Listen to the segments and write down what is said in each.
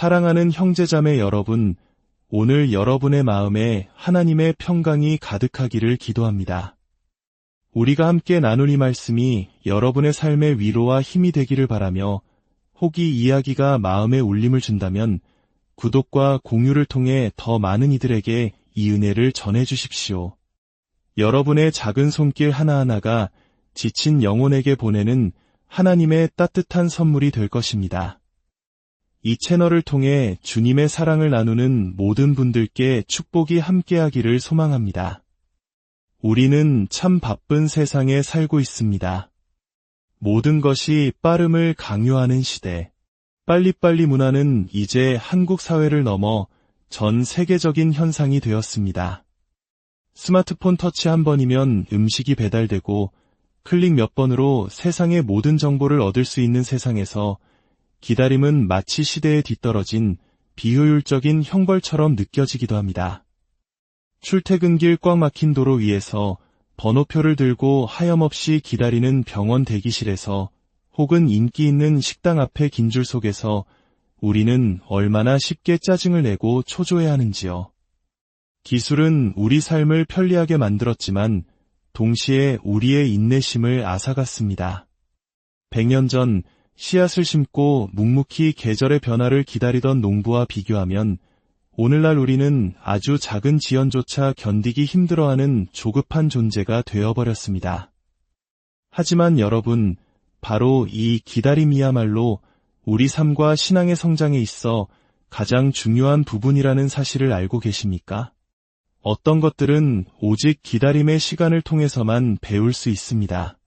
사랑하는 형제자매 여러분, 오늘 여러분의 마음에 하나님의 평강이 가득하기를 기도합니다. 우리가 함께 나눌 이 말씀이 여러분의 삶의 위로와 힘이 되기를 바라며, 혹이 이야기가 마음에 울림을 준다면 구독과 공유를 통해 더 많은 이들에게 이 은혜를 전해주십시오. 여러분의 작은 손길 하나하나가 지친 영혼에게 보내는 하나님의 따뜻한 선물이 될 것입니다. 이 채널을 통해 주님의 사랑을 나누는 모든 분들께 축복이 함께하기를 소망합니다. 우리는 참 바쁜 세상에 살고 있습니다. 모든 것이 빠름을 강요하는 시대. 빨리빨리 문화는 이제 한국 사회를 넘어 전 세계적인 현상이 되었습니다. 스마트폰 터치 한 번이면 음식이 배달되고 클릭 몇 번으로 세상의 모든 정보를 얻을 수 있는 세상에서 기다림은 마치 시대에 뒤떨어진 비효율적인 형벌처럼 느껴지기도 합니다. 출퇴근길 꽉 막힌 도로 위에서 번호표를 들고 하염없이 기다리는 병원 대기실에서 혹은 인기 있는 식당 앞의 긴 줄 속에서 우리는 얼마나 쉽게 짜증을 내고 초조해야 하는지요. 기술은 우리 삶을 편리하게 만들었지만 동시에 우리의 인내심을 앗아갔습니다. 100년 전 씨앗을 심고 묵묵히 계절의 변화를 기다리던 농부와 비교하면 오늘날 우리는 아주 작은 지연조차 견디기 힘들어하는 조급한 존재가 되어버렸습니다. 하지만 여러분, 바로 이 기다림이야말로 우리 삶과 신앙의 성장에 있어 가장 중요한 부분이라는 사실을 알고 계십니까? 어떤 것들은 오직 기다림의 시간을 통해서만 배울 수 있습니다.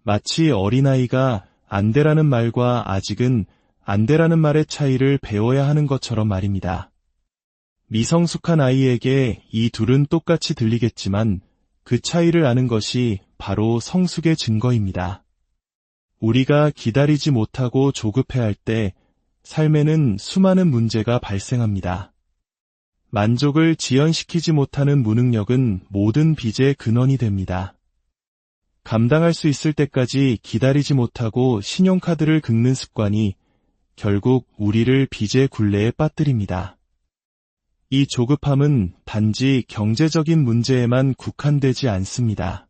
마치 어린아이가 안 돼라는 말과 아직은 안 돼라는 말의 차이를 배워야 하는 것처럼 말입니다. 미성숙한 아이에게 이 둘은 똑같이 들리겠지만 그 차이를 아는 것이 바로 성숙의 증거입니다. 우리가 기다리지 못하고 조급해할 때 삶에는 수많은 문제가 발생합니다. 만족을 지연시키지 못하는 무능력은 모든 빚의 근원이 됩니다. 감당할 수 있을 때까지 기다리지 못하고 신용카드를 긁는 습관이 결국 우리를 빚의 굴레에 빠뜨립니다. 이 조급함은 단지 경제적인 문제에만 국한되지 않습니다.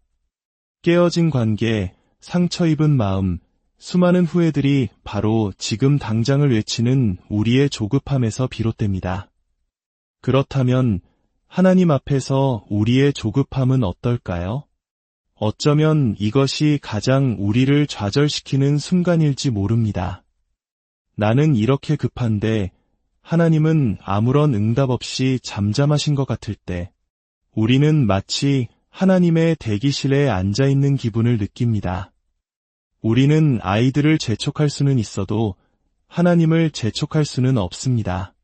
깨어진 관계, 상처 입은 마음, 수많은 후회들이 바로 지금 당장을 외치는 우리의 조급함에서 비롯됩니다. 그렇다면 하나님 앞에서 우리의 조급함은 어떨까요? 어쩌면 이것이 가장 우리를 좌절시키는 순간일지 모릅니다. 나는 이렇게 급한데 하나님은 아무런 응답 없이 잠잠하신 것 같을 때 우리는 마치 하나님의 대기실에 앉아있는 기분을 느낍니다. 우리는 아이들을 재촉할 수는 있어도 하나님을 재촉할 수는 없습니다.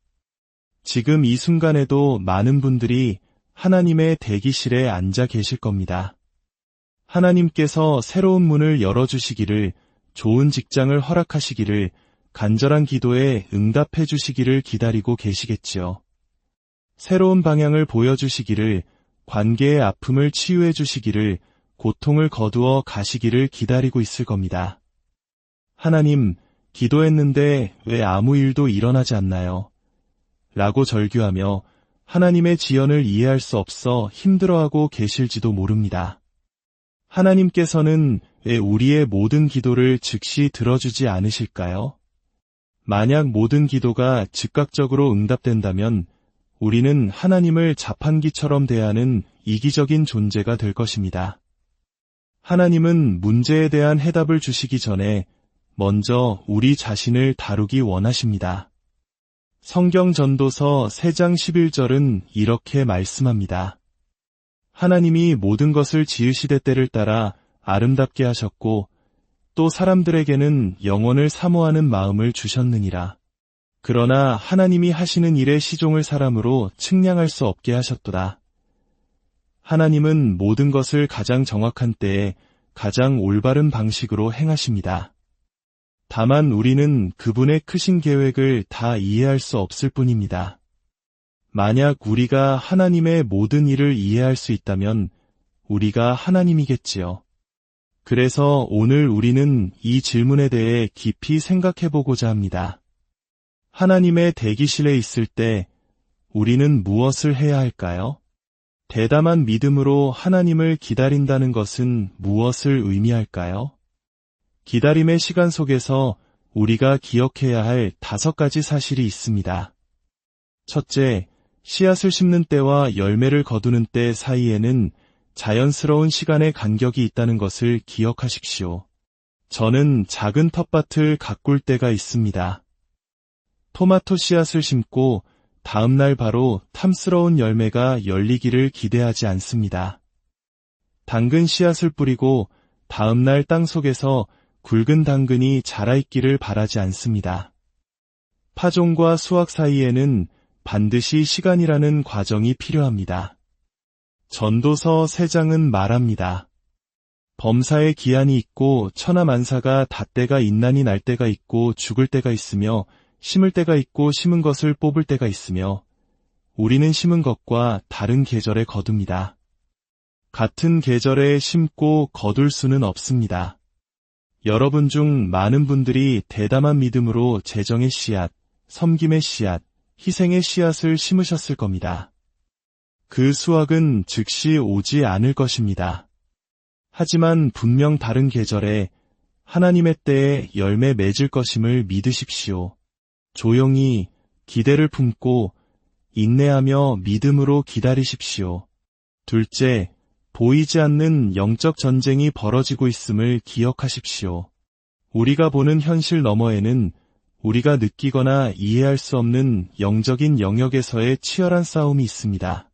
지금 이 순간에도 많은 분들이 하나님의 대기실에 앉아 계실 겁니다. 하나님께서 새로운 문을 열어주시기를, 좋은 직장을 허락하시기를, 간절한 기도에 응답해 주시기를 기다리고 계시겠지요. 새로운 방향을 보여주시기를, 관계의 아픔을 치유해 주시기를, 고통을 거두어 가시기를 기다리고 있을 겁니다. 하나님, 기도했는데 왜 아무 일도 일어나지 않나요? 라고 절규하며 하나님의 지연을 이해할 수 없어 힘들어하고 계실지도 모릅니다. 하나님께서는 왜 우리의 모든 기도를 즉시 들어주지 않으실까요? 만약 모든 기도가 즉각적으로 응답된다면 우리는 하나님을 자판기처럼 대하는 이기적인 존재가 될 것입니다. 하나님은 문제에 대한 해답을 주시기 전에 먼저 우리 자신을 다루기 원하십니다. 성경 전도서 3장 11절은 이렇게 말씀합니다. 하나님이 모든 것을 지으시되 때를 따라 아름답게 하셨고 또 사람들에게는 영원을 사모하는 마음을 주셨느니라. 그러나 하나님이 하시는 일의 시종을 사람으로 측량할 수 없게 하셨도다. 하나님은 모든 것을 가장 정확한 때에 가장 올바른 방식으로 행하십니다. 다만 우리는 그분의 크신 계획을 다 이해할 수 없을 뿐입니다. 만약 우리가 하나님의 모든 일을 이해할 수 있다면 우리가 하나님이겠지요. 그래서 오늘 우리는 이 질문에 대해 깊이 생각해보고자 합니다. 하나님의 대기실에 있을 때 우리는 무엇을 해야 할까요? 대담한 믿음으로 하나님을 기다린다는 것은 무엇을 의미할까요? 기다림의 시간 속에서 우리가 기억해야 할 5가지 사실이 있습니다. 첫째, 씨앗을 심는 때와 열매를 거두는 때 사이에는 자연스러운 시간의 간격이 있다는 것을 기억하십시오. 저는 작은 텃밭을 가꿀 때가 있습니다. 토마토 씨앗을 심고 다음날 바로 탐스러운 열매가 열리기를 기대하지 않습니다. 당근 씨앗을 뿌리고 다음날 땅 속에서 굵은 당근이 자라있기를 바라지 않습니다. 파종과 수확 사이에는 반드시 시간이라는 과정이 필요합니다. 전도서 3장은 말합니다. 범사에 기한이 있고 천하만사가 닷때가 있나니 날 때가 있고 죽을 때가 있으며 심을 때가 있고 심은 것을 뽑을 때가 있으며 우리는 심은 것과 다른 계절에 거둡니다. 같은 계절에 심고 거둘 수는 없습니다. 여러분 중 많은 분들이 대담한 믿음으로 재정의 씨앗, 섬김의 씨앗, 희생의 씨앗을 심으셨을 겁니다. 그 수확은 즉시 오지 않을 것입니다. 하지만 분명 다른 계절에 하나님의 때에 열매 맺을 것임을 믿으십시오. 조용히 기대를 품고 인내하며 믿음으로 기다리십시오. 둘째, 보이지 않는 영적 전쟁이 벌어지고 있음을 기억하십시오. 우리가 보는 현실 너머에는 우리가 느끼거나 이해할 수 없는 영적인 영역에서의 치열한 싸움이 있습니다.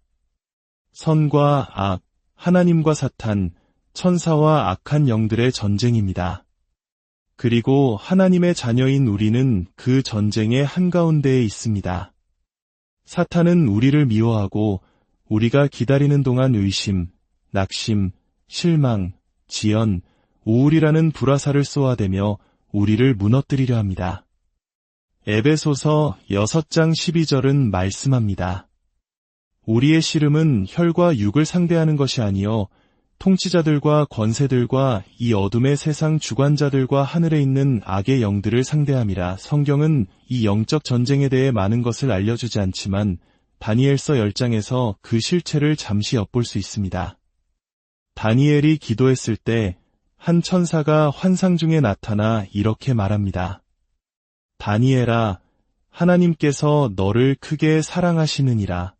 선과 악, 하나님과 사탄, 천사와 악한 영들의 전쟁입니다. 그리고 하나님의 자녀인 우리는 그 전쟁의 한가운데에 있습니다. 사탄은 우리를 미워하고 우리가 기다리는 동안 의심, 낙심, 실망, 지연, 우울이라는 불화살을 쏘아대며 우리를 무너뜨리려 합니다. 에베소서 6장 12절은 말씀합니다. 우리의 씨름은 혈과 육을 상대하는 것이 아니요 통치자들과 권세들과 이 어둠의 세상 주관자들과 하늘에 있는 악의 영들을 상대함이라. 성경은 이 영적 전쟁에 대해 많은 것을 알려주지 않지만 다니엘서 10장에서 그 실체를 잠시 엿볼 수 있습니다. 다니엘이 기도했을 때 한 천사가 환상 중에 나타나 이렇게 말합니다. 다니엘아, 하나님께서 너를 크게 사랑하시느니라.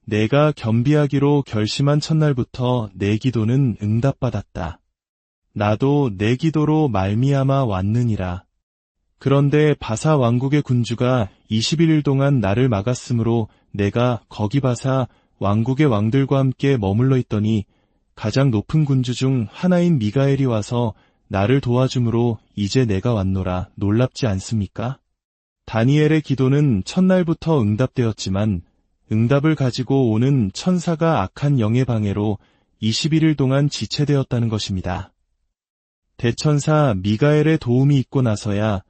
내가 겸비하기로 결심한 첫날부터 내 기도는 응답받았다. 나도 내 기도로 말미암아 왔느니라. 그런데 바사 왕국의 군주가 21일 동안 나를 막았으므로 내가 거기 바사 왕국의 왕들과 함께 머물러 있더니 가장 높은 군주 중 하나인 미가엘이 와서 나를 도와주므로 이제 내가 왔노라. 놀랍지 않습니까? 다니엘의 기도는 첫날부터 응답되었지만 응답을 가지고 오는 천사가 악한 영의 방해로 21일 동안 지체되었다는 것입니다. 대천사 미가엘의 도움이 있고 나서야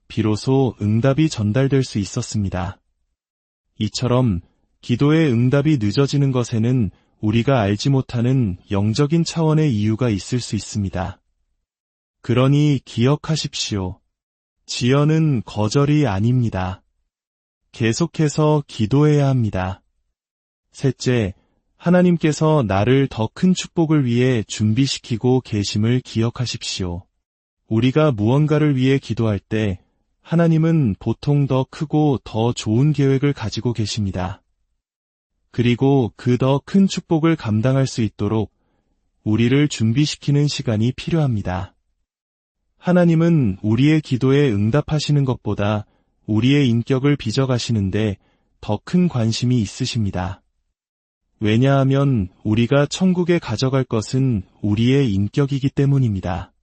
비로소 응답이 전달될 수 있었습니다. 이처럼 기도의 응답이 늦어지는 것에는 우리가 알지 못하는 영적인 차원의 이유가 있을 수 있습니다. 그러니 기억하십시오. 지연은 거절이 아닙니다. 계속해서 기도해야 합니다. 셋째, 하나님께서 나를 더 큰 축복을 위해 준비시키고 계심을 기억하십시오. 우리가 무언가를 위해 기도할 때 하나님은 보통 더 크고 더 좋은 계획을 가지고 계십니다. 그리고 그 더 큰 축복을 감당할 수 있도록 우리를 준비시키는 시간이 필요합니다. 하나님은 우리의 기도에 응답하시는 것보다 우리의 인격을 빚어가시는데 더 큰 관심이 있으십니다. 왜냐하면 우리가 천국에 가져갈 것은 우리의 인격이기 때문입니다.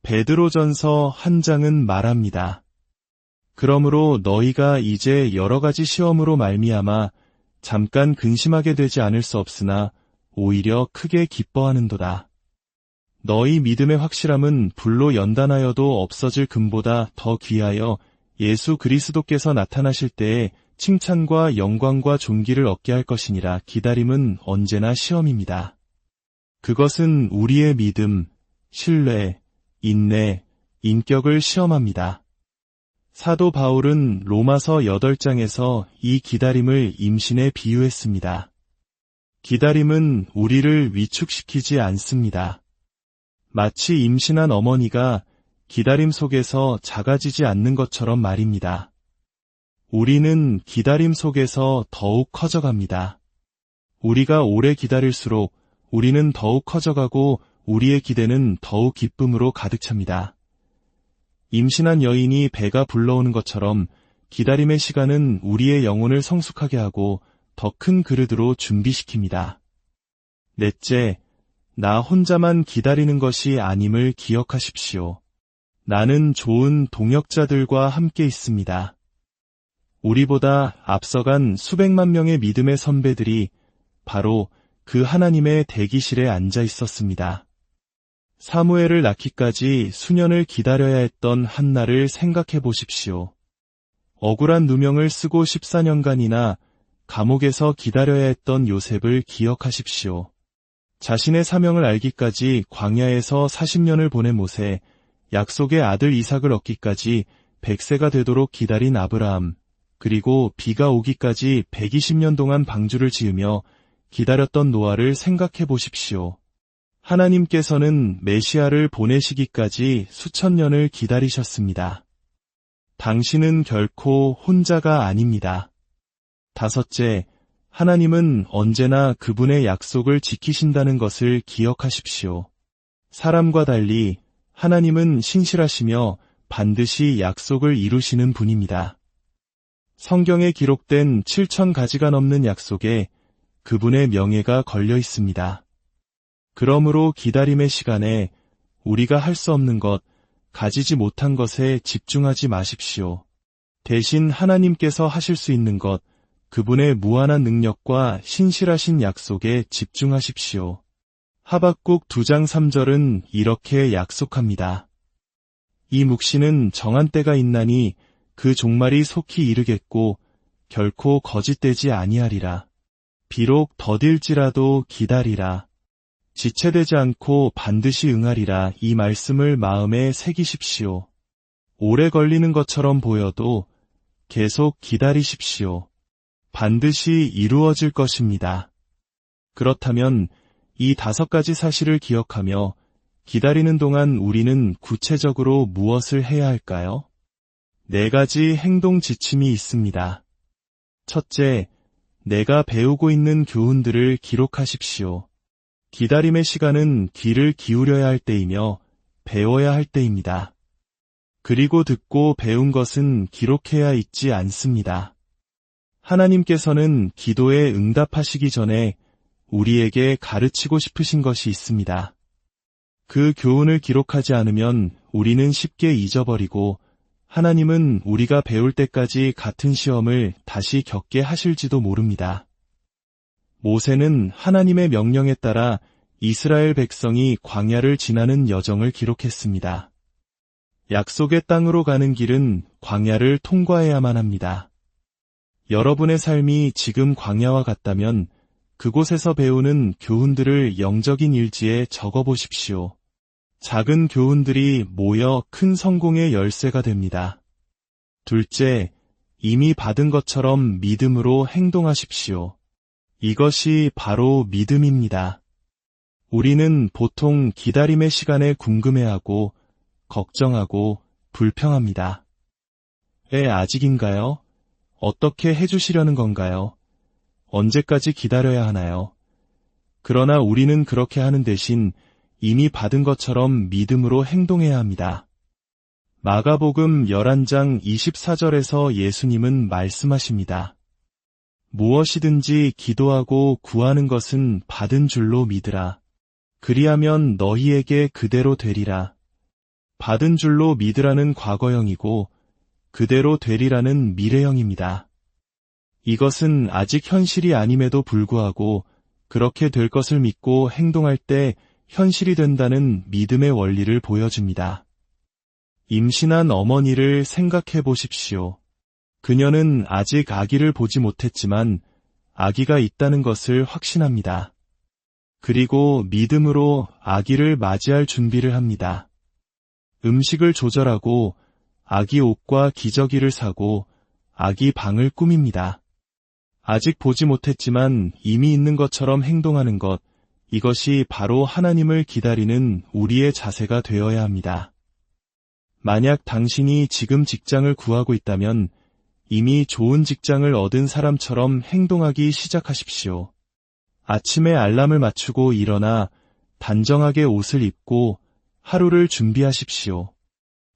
베드로전서 1장은 말합니다. 그러므로 너희가 이제 여러 가지 시험으로 말미암아 잠깐 근심하게 되지 않을 수 없으나 오히려 크게 기뻐하는도다. 너희 믿음의 확실함은 불로 연단하여도 없어질 금보다 더 귀하여 예수 그리스도께서 나타나실 때에 칭찬과 영광과 존귀를 얻게 할 것이니라. 기다림은 언제나 시험입니다. 그것은 우리의 믿음, 신뢰, 인내, 인격을 시험합니다. 사도 바울은 로마서 8장에서 이 기다림을 임신에 비유했습니다. 기다림은 우리를 위축시키지 않습니다. 마치 임신한 어머니가 기다림 속에서 작아지지 않는 것처럼 말입니다. 우리는 기다림 속에서 더욱 커져갑니다. 우리가 오래 기다릴수록 우리는 더욱 커져가고 우리의 기대는 더욱 기쁨으로 가득 찹니다. 임신한 여인이 배가 불러오는 것처럼 기다림의 시간은 우리의 영혼을 성숙하게 하고 더 큰 그릇으로 준비시킵니다. 넷째, 나 혼자만 기다리는 것이 아님을 기억하십시오. 나는 좋은 동역자들과 함께 있습니다. 우리보다 앞서간 수백만 명의 믿음의 선배들이 바로 그 하나님의 대기실에 앉아 있었습니다. 사무엘을 낳기까지 수년을 기다려야 했던 한나를 생각해 보십시오. 억울한 누명을 쓰고 14년간이나 감옥에서 기다려야 했던 요셉을 기억하십시오. 자신의 사명을 알기까지 광야에서 40년을 보낸 모세, 약속의 아들 이삭을 얻기까지 100세가 되도록 기다린 아브라함, 그리고 비가 오기까지 120년 동안 방주를 지으며 기다렸던 노아를 생각해 보십시오. 하나님께서는 메시아를 보내시기까지 수천 년을 기다리셨습니다. 당신은 결코 혼자가 아닙니다. 다섯째, 하나님은 언제나 그분의 약속을 지키신다는 것을 기억하십시오. 사람과 달리 하나님은 신실하시며 반드시 약속을 이루시는 분입니다. 성경에 기록된 7,000가지가 넘는 약속에 그분의 명예가 걸려 있습니다. 그러므로 기다림의 시간에 우리가 할 수 없는 것, 가지지 못한 것에 집중하지 마십시오. 대신 하나님께서 하실 수 있는 것, 그분의 무한한 능력과 신실하신 약속에 집중하십시오. 하박국 2장 3절은 이렇게 약속합니다. 이 묵시는 정한 때가 있나니 그 종말이 속히 이르겠고 결코 거짓되지 아니하리라. 비록 더딜지라도 기다리라. 지체되지 않고 반드시 응하리라. 이 말씀을 마음에 새기십시오. 오래 걸리는 것처럼 보여도 계속 기다리십시오. 반드시 이루어질 것입니다. 그렇다면 이 5가지 사실을 기억하며 기다리는 동안 우리는 구체적으로 무엇을 해야 할까요? 4가지 행동 지침이 있습니다. 첫째, 내가 배우고 있는 교훈들을 기록하십시오. 기다림의 시간은 귀를 기울여야 할 때이며 배워야 할 때입니다. 그리고 듣고 배운 것은 기록해야 잊지 않습니다. 하나님께서는 기도에 응답하시기 전에 우리에게 가르치고 싶으신 것이 있습니다. 그 교훈을 기록하지 않으면 우리는 쉽게 잊어버리고 하나님은 우리가 배울 때까지 같은 시험을 다시 겪게 하실지도 모릅니다. 모세는 하나님의 명령에 따라 이스라엘 백성이 광야를 지나는 여정을 기록했습니다. 약속의 땅으로 가는 길은 광야를 통과해야만 합니다. 여러분의 삶이 지금 광야와 같다면 그곳에서 배우는 교훈들을 영적인 일지에 적어보십시오. 작은 교훈들이 모여 큰 성공의 열쇠가 됩니다. 둘째, 이미 받은 것처럼 믿음으로 행동하십시오. 이것이 바로 믿음입니다. 우리는 보통 기다림의 시간에 궁금해하고 걱정하고 불평합니다. 왜 아직인가요? 어떻게 해주시려는 건가요? 언제까지 기다려야 하나요? 그러나 우리는 그렇게 하는 대신 이미 받은 것처럼 믿음으로 행동해야 합니다. 마가복음 11장 24절에서 예수님은 말씀하십니다. 무엇이든지 기도하고 구하는 것은 받은 줄로 믿으라. 그리하면 너희에게 그대로 되리라. 받은 줄로 믿으라는 과거형이고 그대로 되리라는 미래형입니다. 이것은 아직 현실이 아님에도 불구하고 그렇게 될 것을 믿고 행동할 때 현실이 된다는 믿음의 원리를 보여줍니다. 임신한 어머니를 생각해 보십시오. 그녀는 아직 아기를 보지 못했지만 아기가 있다는 것을 확신합니다. 그리고 믿음으로 아기를 맞이할 준비를 합니다. 음식을 조절하고 아기 옷과 기저귀를 사고 아기 방을 꾸밉니다. 아직 보지 못했지만 이미 있는 것처럼 행동하는 것, 이것이 바로 하나님을 기다리는 우리의 자세가 되어야 합니다. 만약 당신이 지금 직장을 구하고 있다면 이미 좋은 직장을 얻은 사람처럼 행동하기 시작하십시오. 아침에 알람을 맞추고 일어나 단정하게 옷을 입고 하루를 준비하십시오.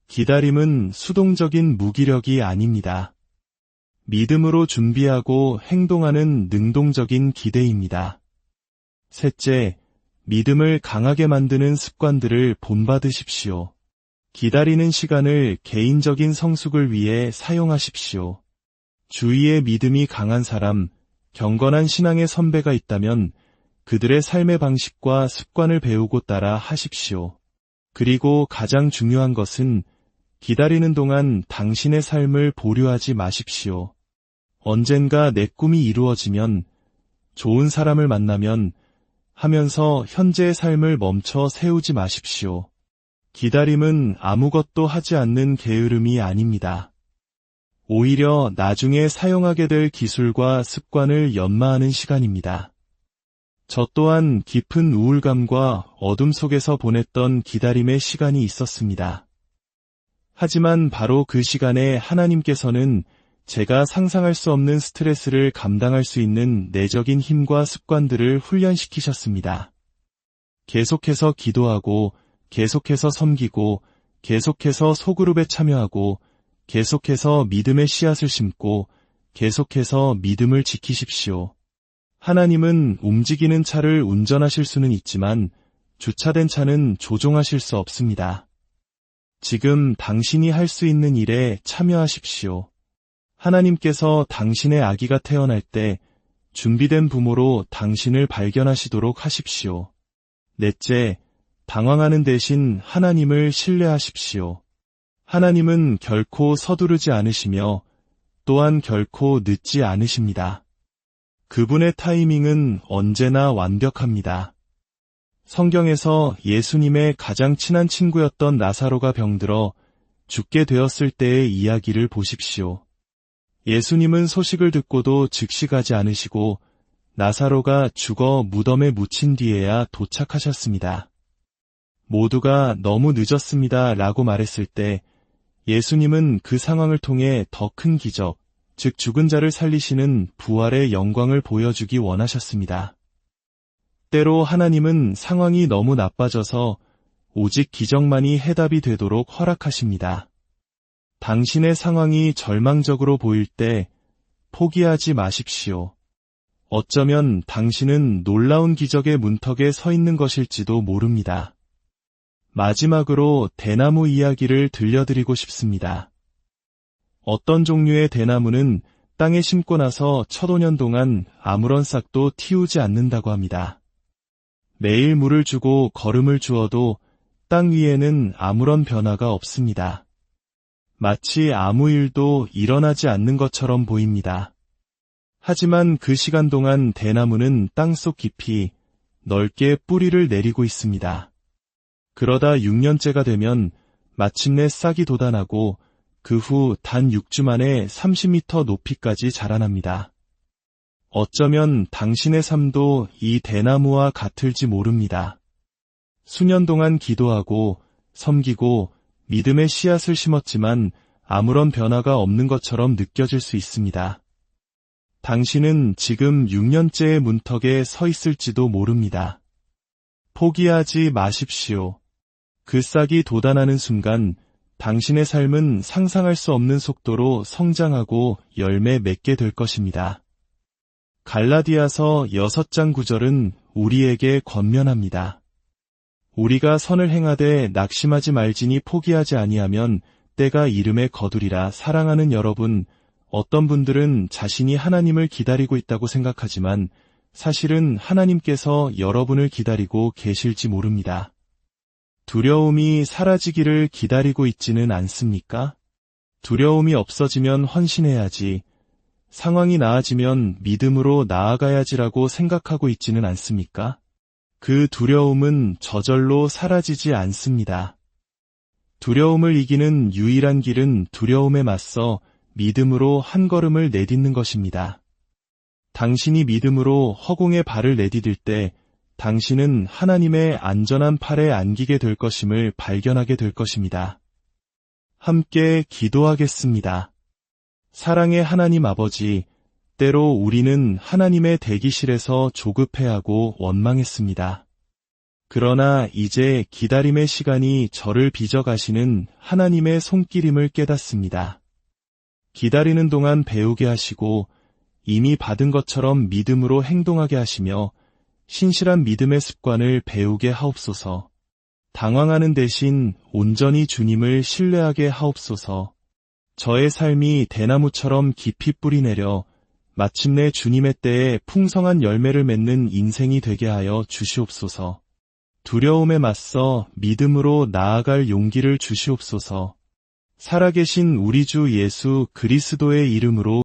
기다림은 수동적인 무기력이 아닙니다. 믿음으로 준비하고 행동하는 능동적인 기대입니다. 셋째, 믿음을 강하게 만드는 습관들을 본받으십시오. 기다리는 시간을 개인적인 성숙을 위해 사용하십시오. 주위에 믿음이 강한 사람, 경건한 신앙의 선배가 있다면 그들의 삶의 방식과 습관을 배우고 따라 하십시오. 그리고 가장 중요한 것은 기다리는 동안 당신의 삶을 보류하지 마십시오. 언젠가 내 꿈이 이루어지면, 좋은 사람을 만나면 하면서 현재의 삶을 멈춰 세우지 마십시오. 기다림은 아무것도 하지 않는 게으름이 아닙니다. 오히려 나중에 사용하게 될 기술과 습관을 연마하는 시간입니다. 저 또한 깊은 우울감과 어둠 속에서 보냈던 기다림의 시간이 있었습니다. 하지만 바로 그 시간에 하나님께서는 제가 상상할 수 없는 스트레스를 감당할 수 있는 내적인 힘과 습관들을 훈련시키셨습니다. 계속해서 기도하고, 계속해서 섬기고, 계속해서 소그룹에 참여하고, 계속해서 믿음의 씨앗을 심고, 계속해서 믿음을 지키십시오. 하나님은 움직이는 차를 운전하실 수는 있지만 주차된 차는 조종하실 수 없습니다. 지금 당신이 할 수 있는 일에 참여하십시오. 하나님께서 당신의 아기가 태어날 때 준비된 부모로 당신을 발견하시도록 하십시오. 넷째, 당황하는 대신 하나님을 신뢰하십시오. 하나님은 결코 서두르지 않으시며 또한 결코 늦지 않으십니다. 그분의 타이밍은 언제나 완벽합니다. 성경에서 예수님의 가장 친한 친구였던 나사로가 병들어 죽게 되었을 때의 이야기를 보십시오. 예수님은 소식을 듣고도 즉시 가지 않으시고 나사로가 죽어 무덤에 묻힌 뒤에야 도착하셨습니다. 모두가 너무 늦었습니다 라고 말했을 때 예수님은 그 상황을 통해 더 큰 기적, 즉 죽은 자를 살리시는 부활의 영광을 보여주기 원하셨습니다. 때로 하나님은 상황이 너무 나빠져서 오직 기적만이 해답이 되도록 허락하십니다. 당신의 상황이 절망적으로 보일 때 포기하지 마십시오. 어쩌면 당신은 놀라운 기적의 문턱에 서 있는 것일지도 모릅니다. 마지막으로 대나무 이야기를 들려드리고 싶습니다. 어떤 종류의 대나무는 땅에 심고 나서 1000년 동안 아무런 싹도 틔우지 않는다고 합니다. 매일 물을 주고 거름을 주어도 땅 위에는 아무런 변화가 없습니다. 마치 아무 일도 일어나지 않는 것처럼 보입니다. 하지만 그 시간 동안 대나무는 땅속 깊이 넓게 뿌리를 내리고 있습니다. 그러다 6년째가 되면 마침내 싹이 돋아나고 그 후 단 6주 만에 30m 높이까지 자라납니다. 어쩌면 당신의 삶도 이 대나무와 같을지 모릅니다. 수년 동안 기도하고 섬기고 믿음의 씨앗을 심었지만 아무런 변화가 없는 것처럼 느껴질 수 있습니다. 당신은 지금 6년째의 문턱에 서 있을지도 모릅니다. 포기하지 마십시오. 그 싹이 돋아나는 순간 당신의 삶은 상상할 수 없는 속도로 성장하고 열매 맺게 될 것입니다. 갈라디아서 6장 9절은 우리에게 권면합니다. 우리가 선을 행하되 낙심하지 말지니 포기하지 아니하면 때가 이름에 거두리라. 사랑하는 여러분, 어떤 분들은 자신이 하나님을 기다리고 있다고 생각하지만 사실은 하나님께서 여러분을 기다리고 계실지 모릅니다. 두려움이 사라지기를 기다리고 있지는 않습니까? 두려움이 없어지면 헌신해야지, 상황이 나아지면 믿음으로 나아가야지라고 생각하고 있지는 않습니까? 그 두려움은 저절로 사라지지 않습니다. 두려움을 이기는 유일한 길은 두려움에 맞서 믿음으로 한 걸음을 내딛는 것입니다. 당신이 믿음으로 허공에 발을 내디딜 때 당신은 하나님의 안전한 팔에 안기게 될 것임을 발견하게 될 것입니다. 함께 기도하겠습니다. 사랑의 하나님 아버지, 때로 우리는 하나님의 대기실에서 조급해하고 원망했습니다. 그러나 이제 기다림의 시간이 저를 빚어가시는 하나님의 손길임을 깨닫습니다. 기다리는 동안 배우게 하시고 이미 받은 것처럼 믿음으로 행동하게 하시며 신실한 믿음의 습관을 배우게 하옵소서. 당황하는 대신 온전히 주님을 신뢰하게 하옵소서. 저의 삶이 대나무처럼 깊이 뿌리내려 마침내 주님의 때에 풍성한 열매를 맺는 인생이 되게 하여 주시옵소서. 두려움에 맞서 믿음으로 나아갈 용기를 주시옵소서. 살아계신 우리 주 예수 그리스도의 이름으로